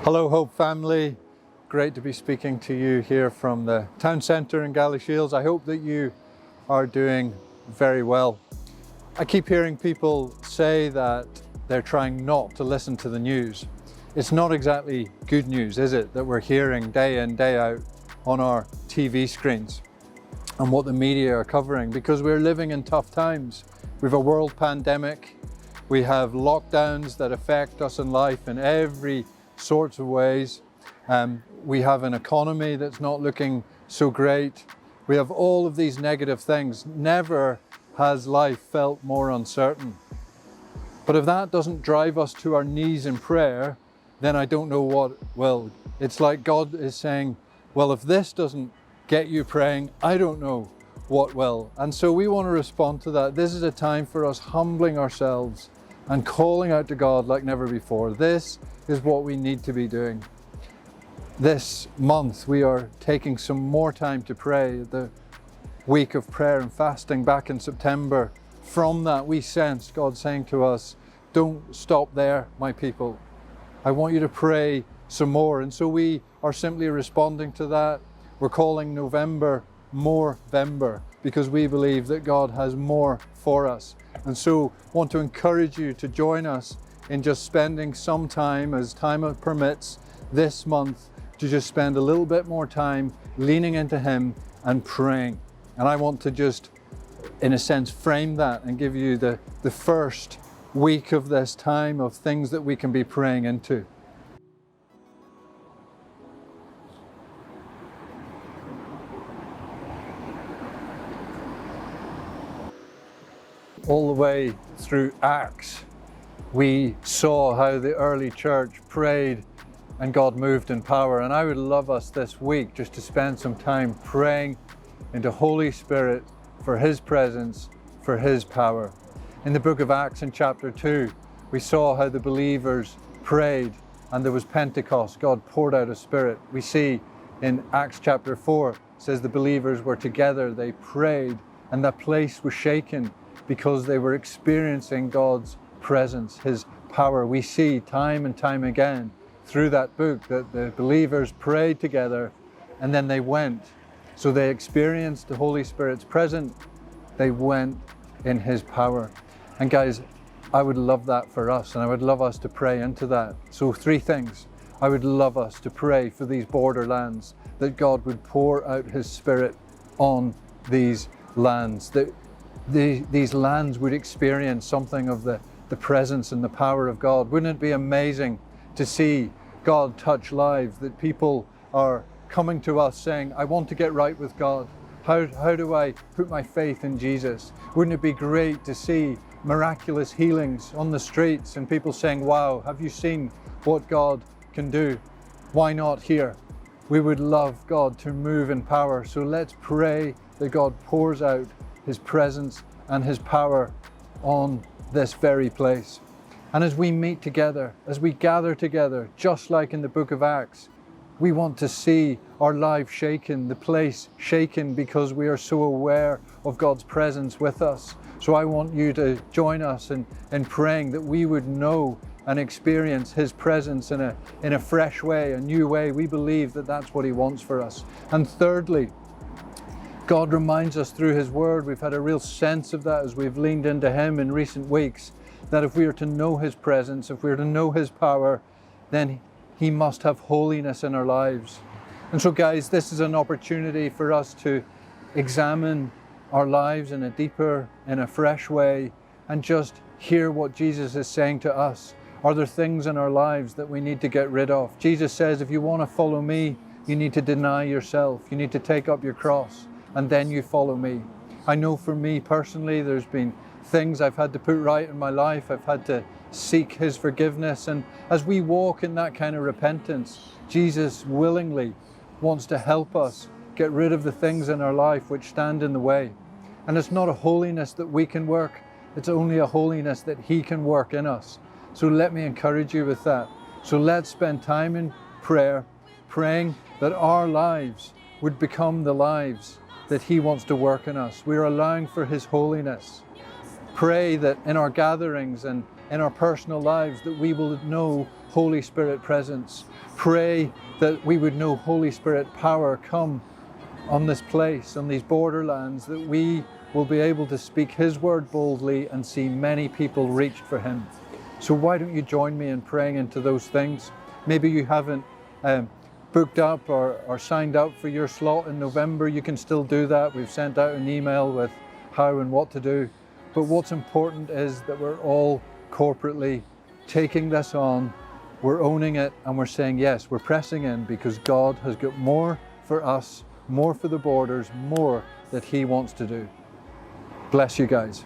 Hello Hope family, great to be speaking to you here from the town centre in Shields. I hope that you are doing very well. I keep hearing people say that they're trying not to listen to the news. It's not exactly good news, is it, that we're hearing day in, day out on our TV screens and what the media are covering, because we're living in tough times. We have a world pandemic, we have lockdowns that affect us in life in every sorts of ways. We have an economy that's not looking so great. We have all of these negative things. Never has life felt more uncertain. But if that doesn't drive us to our knees in prayer, then I don't know what will. It's like God is saying, well, if this doesn't get you praying, I don't know what will. And so we want to respond to that. This is a time for us humbling ourselves and calling out to God like never before. This is what we need to be doing. This month we are taking some more time to pray. The week of prayer and fasting back in September. From that we sensed God saying to us, don't stop there, my people. I want you to pray some more. And so we are simply responding to that. We're calling November Morevember because we believe that God has more for us. And so I want to encourage you to join us in just spending some time, as time permits, this month, to just spend a little bit more time leaning into Him and praying. And I want to just, in a sense, frame that and give you the first week of this time of things that we can be praying into. All the way through Acts, we saw how the early church prayed and God moved in power. And I would love us this week just to spend some time praying into Holy Spirit for His presence, for His power. In the book of Acts in chapter 2, we saw how the believers prayed and there was Pentecost. God poured out a Spirit. We see in Acts chapter 4, it says the believers were together, they prayed, and that place was shaken because they were experiencing God's presence, His power. We see time and time again through that book that the believers prayed together and then they went. So they experienced the Holy Spirit's presence. They went in His power. And guys, I would love that for us, and I would love us to pray into that. So 3 things. I would love us to pray for these borderlands, that God would pour out His Spirit on these lands, that these lands would experience something of the presence and the power of God. Wouldn't it be amazing to see God touch lives, that people are coming to us saying, I want to get right with God. How do I put my faith in Jesus? Wouldn't it be great to see miraculous healings on the streets and people saying, wow, have you seen what God can do? Why not here? We would love God to move in power. So let's pray that God pours out His presence and His power on this very place. And as we meet together, as we gather together, just like in the book of Acts, we want to see our lives shaken, the place shaken, because we are so aware of God's presence with us. So I want you to join us in praying that we would know and experience His presence in a fresh way, a new way. We believe that that's what He wants for us. And thirdly, God reminds us through His Word, we've had a real sense of that as we've leaned into Him in recent weeks, that if we are to know His presence, if we are to know His power, then He must have holiness in our lives. And so guys, this is an opportunity for us to examine our lives in a deeper, in a fresh way, and just hear what Jesus is saying to us. Are there things in our lives that we need to get rid of? Jesus says, if you want to follow me, you need to deny yourself. You need to take up your cross, and then you follow me. I know for me personally, there's been things I've had to put right in my life. I've had to seek His forgiveness. And as we walk in that kind of repentance, Jesus willingly wants to help us get rid of the things in our life which stand in the way. And it's not a holiness that we can work. It's only a holiness that He can work in us. So let me encourage you with that. So let's spend time in prayer, praying that our lives would become the lives that He wants to work in us. We're allowing for His holiness. Pray that in our gatherings and in our personal lives that we will know Holy Spirit presence. Pray that we would know Holy Spirit power come on this place, on these borderlands, that we will be able to speak His word boldly and see many people reached for Him. So why don't you join me in praying into those things? Maybe you haven't booked up or signed up for your slot in November. You can still do that. We've sent out an email with how and what to do. But what's important is that we're all corporately taking this on, we're owning it, and we're saying, yes, we're pressing in because God has got more for us, more for the borders, more that He wants to do. Bless you guys.